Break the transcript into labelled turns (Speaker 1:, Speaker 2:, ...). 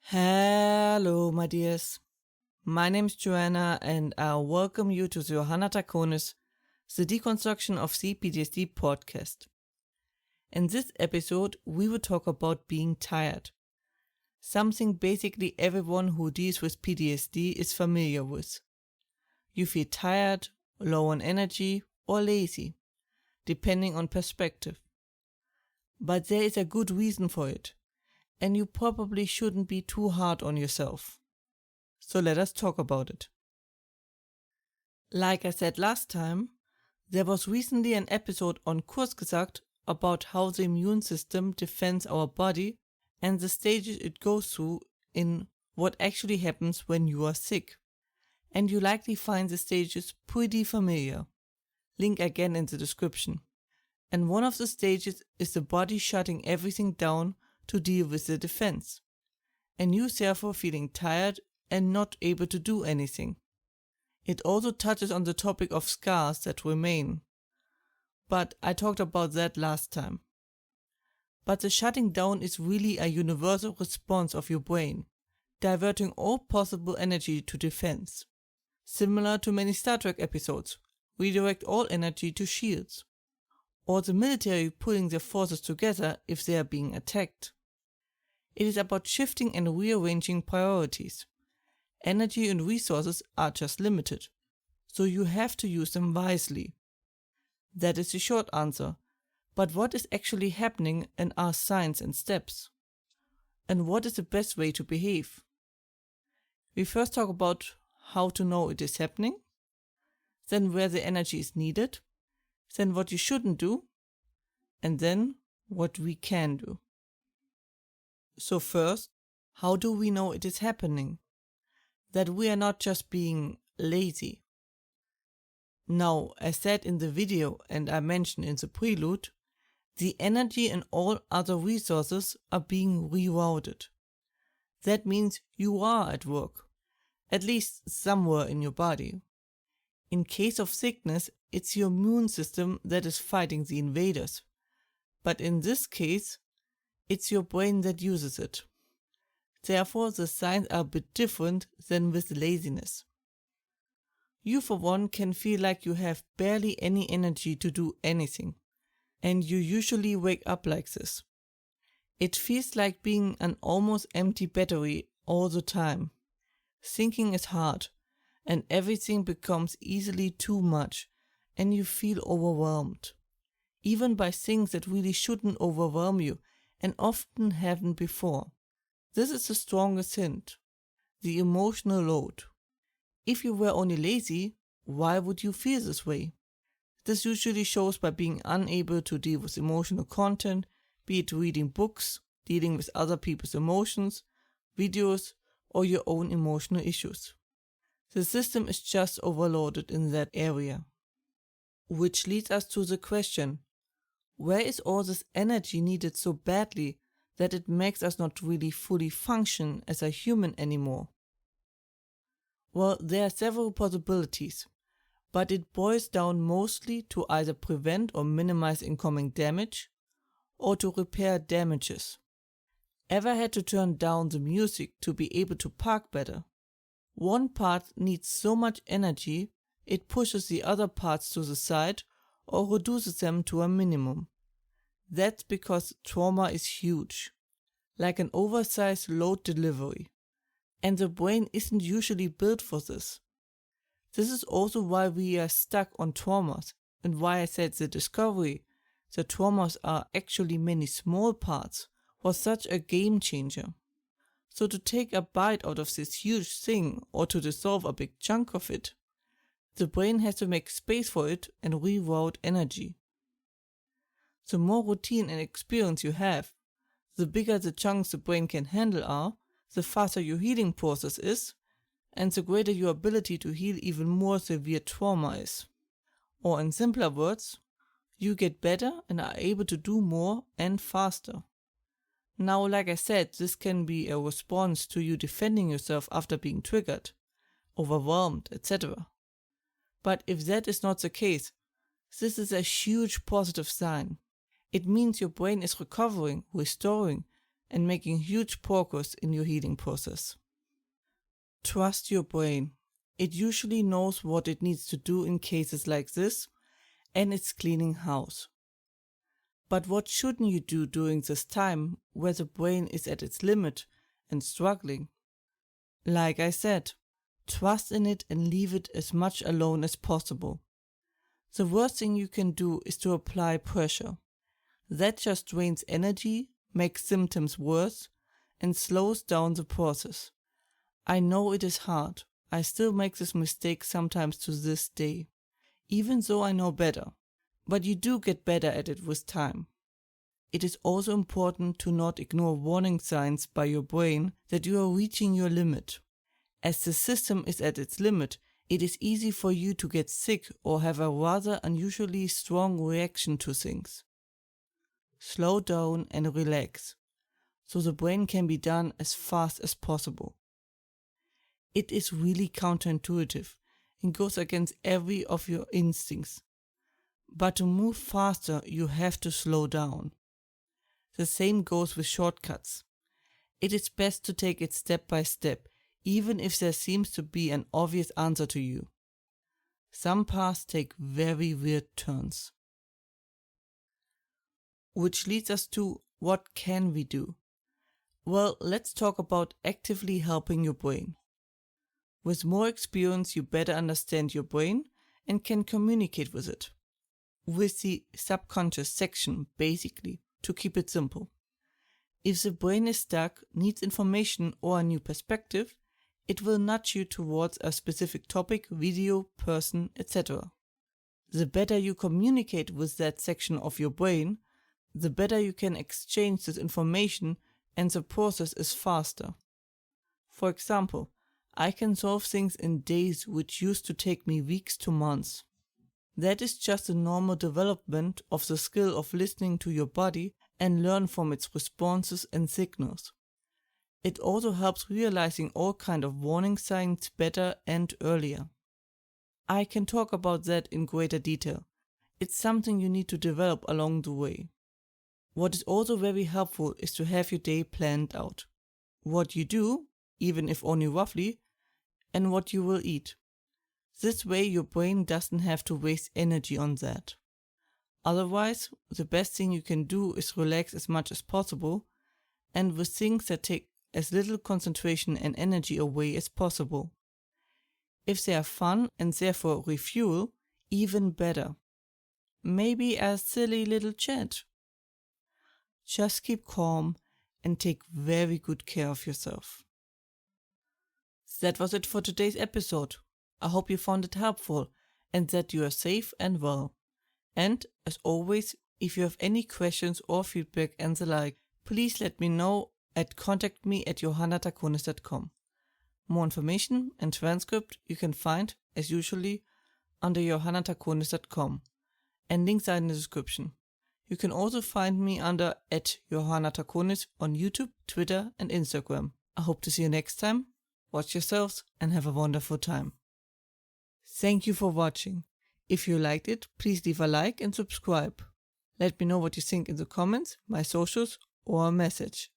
Speaker 1: Hello, my dears. My name is Joanna, and I welcome you to the Johanna Taconis, the Deconstruction of C-PTSD podcast. In this episode, we will talk about being tired, something basically everyone who deals with PTSD is familiar with. You feel tired, low on energy, or lazy, depending on perspective. But there is a good reason for it, and you probably shouldn't be too hard on yourself. So let us talk about it. Like I said last time, there was recently an episode on Kurzgesagt about how the immune system defends our body and the stages it goes through in what actually happens when you are sick. And you likely find the stages pretty familiar. Link again in the description. And one of the stages is the body shutting everything down to deal with the defense, and you therefore feeling tired and not able to do anything. It also touches on the topic of scars that remain, but I talked about that last time. But the shutting down is really a universal response of your brain, diverting all possible energy to defense. Similar to many Star Trek episodes, redirect all energy to shields, or the military pulling their forces together if they are being attacked. It is about shifting and rearranging priorities. Energy and resources are just limited, so you have to use them wisely. That is the short answer, but what is actually happening and are signs and steps? And what is the best way to behave? We first talk about how to know it is happening, then where the energy is needed, then what you shouldn't do, and then what we can do. So first, how do we know it is happening? That we are not just being lazy. Now, as said in the video and I mentioned in the prelude, the energy and all other resources are being rerouted. That means you are at work, at least somewhere in your body. In case of sickness, it's your immune system that is fighting the invaders. But in this case, it's your brain that uses it. Therefore, the signs are a bit different than with laziness. You, for one, can feel like you have barely any energy to do anything, and you usually wake up like this. It feels like being an almost empty battery all the time. Thinking is hard, and everything becomes easily too much, and you feel overwhelmed, even by things that really shouldn't overwhelm you and often haven't before. This is the strongest hint, the emotional load. If you were only lazy, why would you feel this way? This usually shows by being unable to deal with emotional content, be it reading books, dealing with other people's emotions, videos, or your own emotional issues. The system is just overloaded in that area. Which leads us to the question, where is all this energy needed so badly that it makes us not really fully function as a human anymore? Well, there are several possibilities, but it boils down mostly to either prevent or minimize incoming damage, or to repair damages. Ever had to turn down the music to be able to park better? One part needs so much energy, it pushes the other parts to the side or reduces them to a minimum. That's because trauma is huge, like an oversized load delivery, and the brain isn't usually built for this. This is also why we are stuck on traumas, and why I said the discovery that traumas are actually many small parts was such a game changer. So to take a bite out of this huge thing or to dissolve a big chunk of it, the brain has to make space for it and reroute energy. The more routine and experience you have, the bigger the chunks the brain can handle are, the faster your healing process is, and the greater your ability to heal even more severe trauma is. Or in simpler words, you get better and are able to do more and faster. Now, like I said, this can be a response to you defending yourself after being triggered, overwhelmed, etc. But if that is not the case, this is a huge positive sign. It means your brain is recovering, restoring, and making huge progress in your healing process. Trust your brain. It usually knows what it needs to do in cases like this, and it's cleaning house. But what shouldn't you do during this time where the brain is at its limit and struggling? Like I said, trust in it and leave it as much alone as possible. The worst thing you can do is to apply pressure. That just drains energy, makes symptoms worse, and slows down the process. I know it is hard. I still make this mistake sometimes to this day, even though I know better. But you do get better at it with time. It is also important to not ignore warning signs by your brain that you are reaching your limit. As the system is at its limit, it is easy for you to get sick or have a rather unusually strong reaction to things. Slow down and relax, so the brain can be done as fast as possible. It is really counterintuitive and goes against every of your instincts. But to move faster, you have to slow down. The same goes with shortcuts. It is best to take it step by step, even if there seems to be an obvious answer to you. Some paths take very weird turns. Which leads us to, what can we do? Well, let's talk about actively helping your brain. With more experience, you better understand your brain and can communicate with it. With the subconscious section, basically, to keep it simple. If the brain is stuck, needs information or a new perspective, it will nudge you towards a specific topic, video, person, etc. The better you communicate with that section of your brain, the better you can exchange this information and the process is faster. For example, I can solve things in days which used to take me weeks to months. That is just a normal development of the skill of listening to your body and learn from its responses and signals. It also helps realizing all kinds of warning signs better and earlier. I can talk about that in greater detail. It's something you need to develop along the way. What is also very helpful is to have your day planned out. What you do, even if only roughly, and what you will eat. This way your brain doesn't have to waste energy on that. Otherwise, the best thing you can do is relax as much as possible, and with things that take as little concentration and energy away as possible. If they are fun and therefore refuel, even better. Maybe a silly little chat. Just keep calm and take very good care of yourself. That was it for today's episode. I hope you found it helpful and that you are safe and well. And, as always, if you have any questions or feedback and the like, please let me know at contactme@johannatakonis.com. More information and transcript you can find, as usually, under johannatakonis.com, and links are in the description. You can also find me under @johannatakonis on YouTube, Twitter, and Instagram. I hope to see you next time. Watch yourselves and have a wonderful time. Thank you for watching. If you liked it, please leave a like and subscribe. Let me know what you think in the comments, my socials, or a message.